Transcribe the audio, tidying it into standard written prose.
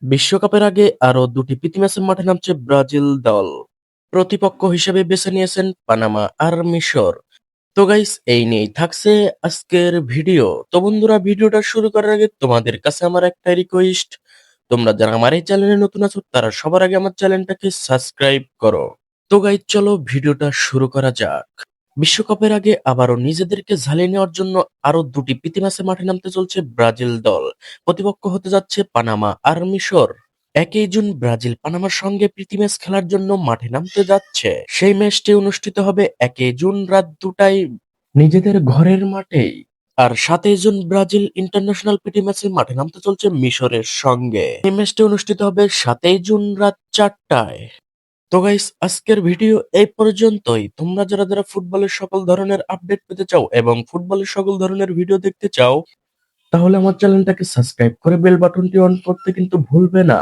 বিশ্বকাপের আগে আরও দুটি প্রীতি ম্যাচে মাঠে নামছে ব্রাজিল দল। প্রতিপক্ষ হিসেবে বেছে নিয়েছেন পানামা আর মিশর। তো গাইস, এই নিয়েই থাকছে আজকের ভিডিও। তো বন্ধুরা, ভিডিওটা শুরু করার আগে তোমাদের কাছে আমার একটা রিকোয়েস্ট, তোমরা যারা আমার এই চ্যানেলে নতুন আছো তারা সবার আগে আমার চ্যানেলটাকে সাবস্ক্রাইব করো। তো গাইস, চলো ভিডিওটা শুরু করা যাক। বিশ্বকাপের আগে আবারও নিজেদেরকে ঝালিয়ে নেওয়ার জন্য আরো দুটি প্রীতি ম্যাচে মাঠে নামতে চলছে ব্রাজিল দল। প্রতিপক্ষ হতে যাচ্ছে পানামা আর মিশর। 1 জুন ব্রাজিল পানামার সঙ্গে প্রীতি ম্যাচ খেলার জন্য মাঠে নামতে যাচ্ছে। সেই ম্যাচটি অনুষ্ঠিত হবে 1 জুন রাত 2টায় নিজেদের ঘরের মাঠেই। আর 7 জুন ব্রাজিল ইন্টারন্যাশনাল প্রীতি ম্যাচে মাঠে নামতে চলছে মিশরের সঙ্গে। এই ম্যাচটি অনুষ্ঠিত হবে 7 জুন রাত 4টায়। তো গাইস, আজকের ভিডিও এই পর্যন্তই। তোমরা যারা যারা ফুটবলের সকল ধরনের আপডেট পেতে চাও এবং ফুটবলের সকল ধরনের ভিডিও দেখতে চাও, তাহলে আমার চ্যানেলটাকে সাবস্ক্রাইব করে বেল বাটনটি অন করতে কিন্তু ভুলবে না।